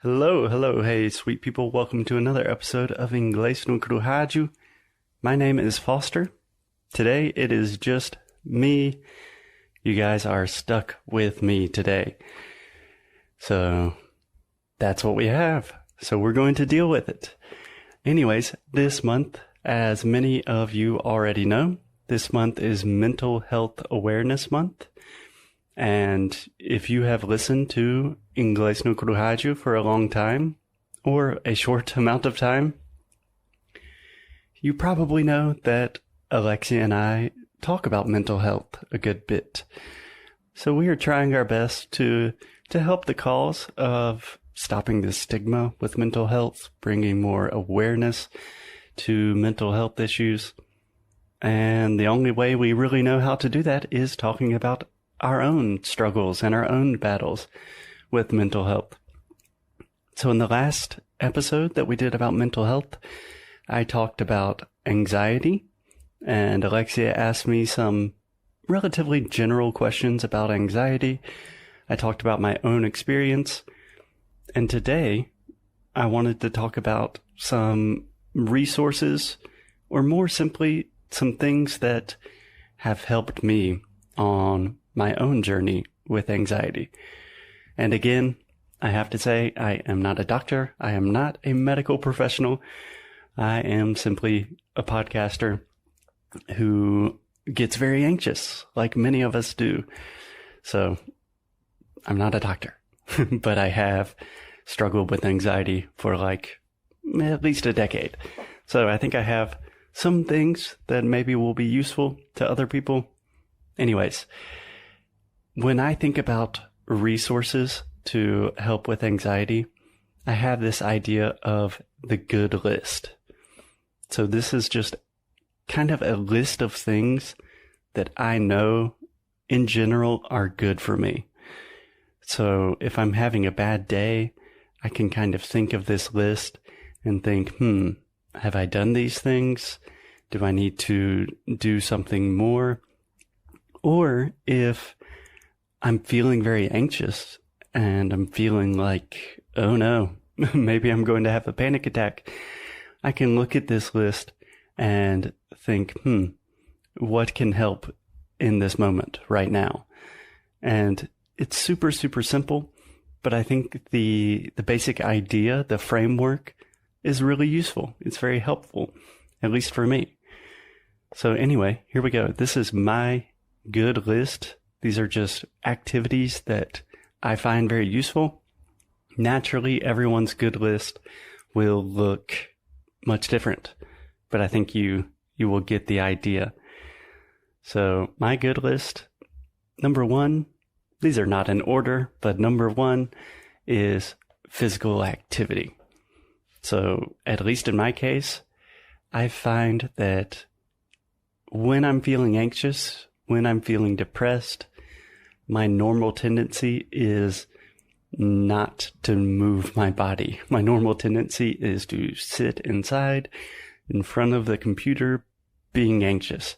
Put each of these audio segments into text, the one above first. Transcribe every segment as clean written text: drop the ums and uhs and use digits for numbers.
Hello, hey, sweet people. Welcome to another episode of Inglês no Rádio. My name is Foster. Today, it is just me. You guys are stuck with me today. So, that's what we have. So, we're going to deal with it. Anyways, this month, as many of you already know, this month is Mental Health Awareness Month. And if you have listened to Inglês no Rádio for a long time, or a short amount of time, you probably know that Alexia and I talk about mental health a good bit. So we are trying our best to help the cause of stopping the stigma with mental health, bringing more awareness to mental health issues. And the only way we really know how to do that is talking about our own struggles and our own battles with mental health. So in the last episode that we did about mental health, I talked about anxiety, and Alexia asked me some relatively general questions about anxiety. I talked about my own experience, and today I wanted to talk about some resources, or more simply, some things that have helped me on my own journey with anxiety. And again, I have to say, I am not a doctor. I am not a medical professional. I am simply a podcaster who gets very anxious, like many of us do. So I'm not a doctor, but I have struggled with anxiety for like at least a decade. So I think I have some things that maybe will be useful to other people. Anyways, when I think about resources to help with anxiety, I have this idea of the good list. So this is just kind of a list of things that I know in general are good for me. So if I'm having a bad day, I can kind of think of this list and think, have I done these things? Do I need to do something more? Or if I'm feeling very anxious and I'm feeling like, oh no, maybe I'm going to have a panic attack, I can look at this list and think, what can help in this moment right now? And it's super, super simple, but I think the basic idea, the framework is really useful. It's very helpful, at least for me. So anyway, here we go. This is my good list. These are just activities that I find very useful. Naturally, everyone's good list will look much different, but I think you will get the idea. So my good list, number one, these are not in order, but number one is physical activity. So at least in my case, I find that when I'm feeling anxious, when I'm feeling depressed, my normal tendency is not to move my body. My normal tendency is to sit inside in front of the computer being anxious.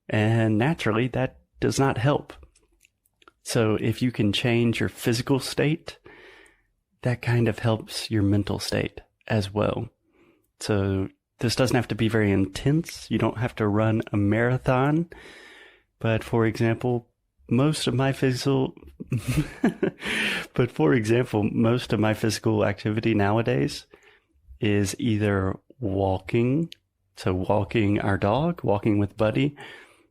And naturally, that does not help. So if you can change your physical state, that kind of helps your mental state as well. So this doesn't have to be very intense. You don't have to run a marathon. But for example, most of my physical activity nowadays is either walking. So walking our dog, walking with Buddy,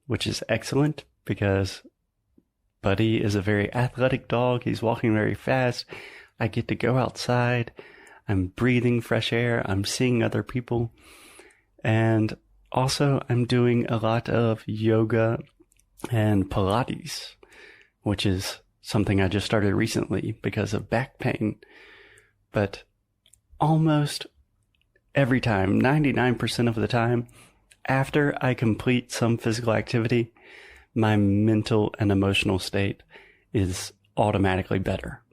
which is excellent because Buddy is a very athletic dog. He's walking very fast. I get to go outside. I'm breathing fresh air. I'm seeing other people. And also I'm doing a lot of yoga and Pilates, which is something I just started recently because of back pain. But almost every time, 99% of the time, after I complete some physical activity, my mental and emotional state is automatically better.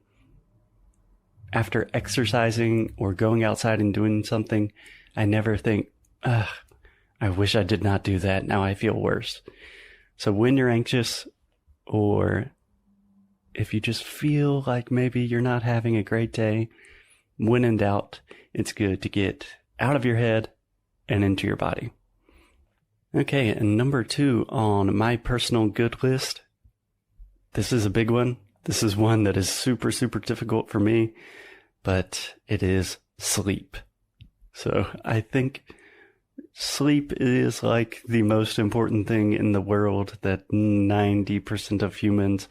After exercising or going outside and doing something, I never think, I wish I did not do that. Now I feel worse. So when you're anxious, or if you just feel like maybe you're not having a great day, when in doubt, it's good to get out of your head and into your body. Okay, and number 2 on my personal good list, this is a big one. This is one that is super, super difficult for me, but it is sleep. So I think sleep is like the most important thing in the world that 90% of humans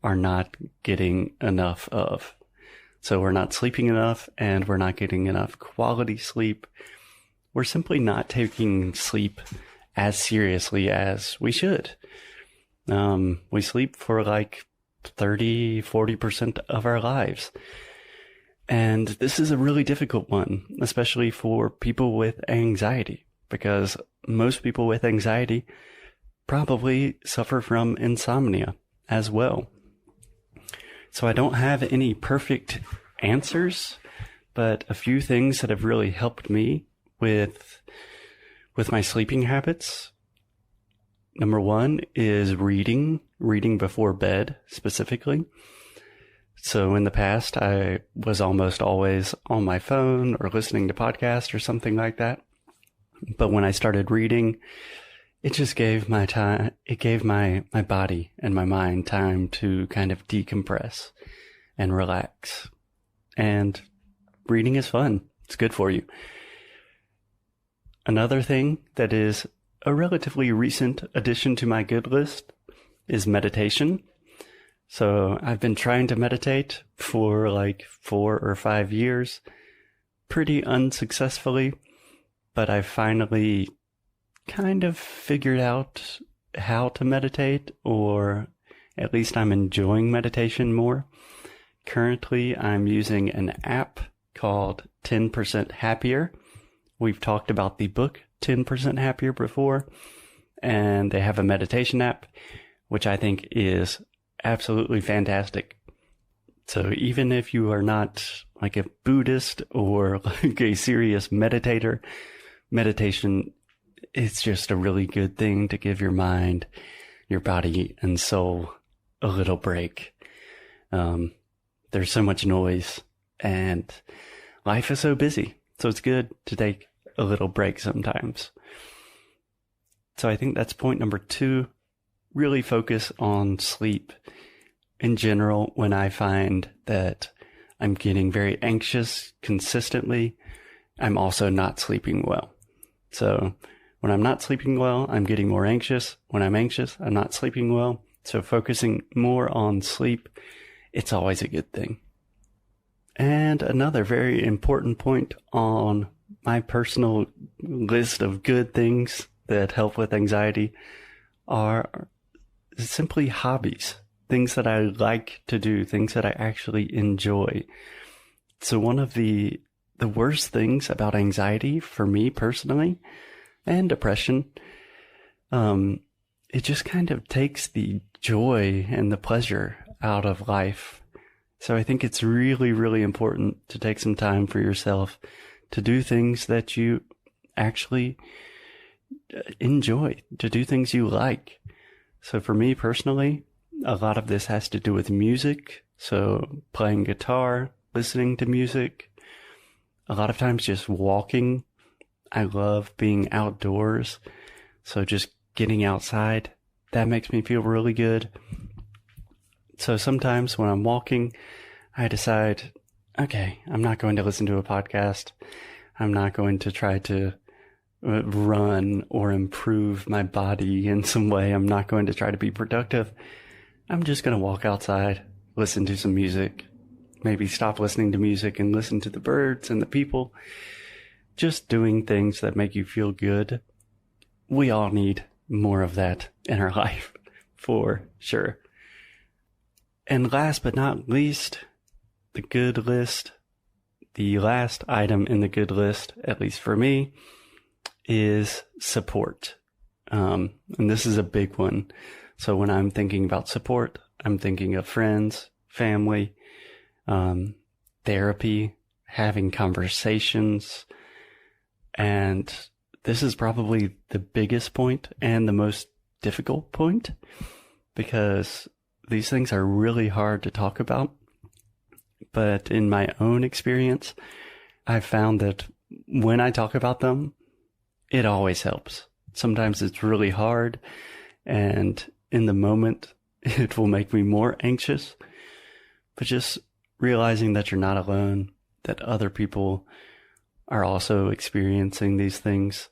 are not getting enough of. So we're not sleeping enough, and we're not getting enough quality sleep. We're simply not taking sleep as seriously as we should. We sleep for like 30-40% of our lives. And this is a really difficult one, especially for people with anxiety, because most people with anxiety probably suffer from insomnia as well. So I don't have any perfect answers, but a few things that have really helped me with my sleeping habits. Number 1 is reading before bed specifically. So in the past, I was almost always on my phone or listening to podcasts or something like that. But when I started reading, it just gave my body and my mind time to kind of decompress and relax. And reading is fun. It's good for you. Another thing that is a relatively recent addition to my good list is meditation. So I've been trying to meditate for like 4 or 5 years, pretty unsuccessfully, but I finally kind of figured out how to meditate, or at least I'm enjoying meditation more. Currently, I'm using an app called 10% Happier. We've talked about the book 10% Happier before, and they have a meditation app, which I think is absolutely fantastic. So even if you are not like a Buddhist or like a serious meditator, meditation is just a really good thing to give your mind, your body, and soul a little break. There's so much noise and life is so busy. So it's good to take a little break sometimes. So I think that's point number 2. Really focus on sleep. In general, when I find that I'm getting very anxious consistently, I'm also not sleeping well. So when I'm not sleeping well, I'm getting more anxious. When I'm anxious, I'm not sleeping well. So focusing more on sleep, it's always a good thing. And another very important point on my personal list of good things that help with anxiety are simply hobbies, things that I like to do, things that I actually enjoy. So one of the worst things about anxiety for me personally, and depression, it just kind of takes the joy and the pleasure out of life. So I think it's really, really important to take some time for yourself to do things that you actually enjoy, to do things you like. So for me personally, a lot of this has to do with music. So playing guitar, listening to music, a lot of times just walking. I love being outdoors. So just getting outside, that makes me feel really good. So sometimes when I'm walking, I decide, okay, I'm not going to listen to a podcast. I'm not going to try to run or improve my body in some way. I'm not going to try to be productive. I'm just going to walk outside, listen to some music, maybe stop listening to music and listen to the birds and the people. Just doing things that make you feel good. We all need more of that in our life, for sure. And last but not least, the good list, the last item in the good list, at least for me, is support. And this is a big one. So when I'm thinking about support, I'm thinking of friends, family, therapy, having conversations. And this is probably the biggest point and the most difficult point, because these things are really hard to talk about. but in my own experience, I've found that when I talk about them, it always helps. Sometimes it's really hard, and in the moment, it will make me more anxious. But just realizing that you're not alone, that other people are also experiencing these things,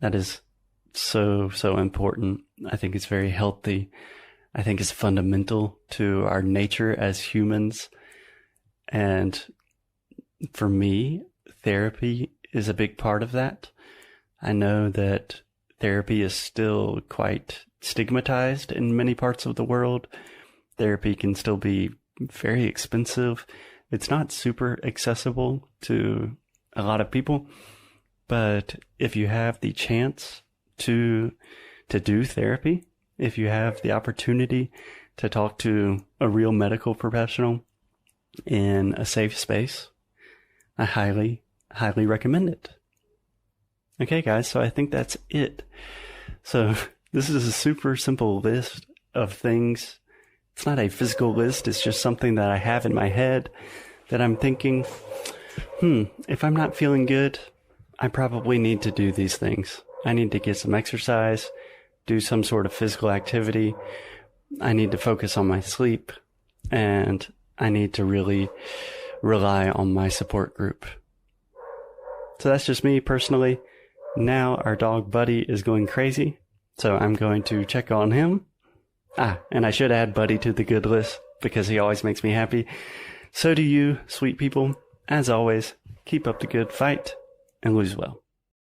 that is so important. I think it's very healthy. I think it's fundamental to our nature as humans. And for me, therapy is a big part of that. I know that therapy is still quite stigmatized in many parts of the world. Therapy can still be very expensive. It's not super accessible to a lot of people. But if you have the chance to do therapy, if you have the opportunity to talk to a real medical professional in a safe space, I highly recommend it. Okay, guys, so I think that's it. So this is a super simple list of things. It's not a physical list. It's just something that I have in my head that I'm thinking, if I'm not feeling good, I probably need to do these things. I need to get some exercise, do some sort of physical activity. I need to focus on my sleep, and I need to really rely on my support group. So that's just me personally. Now our dog Buddy is going crazy, so I'm going to check on him. And I should add Buddy to the good list because he always makes me happy. So do you, sweet people. As always, keep up the good fight and lose well.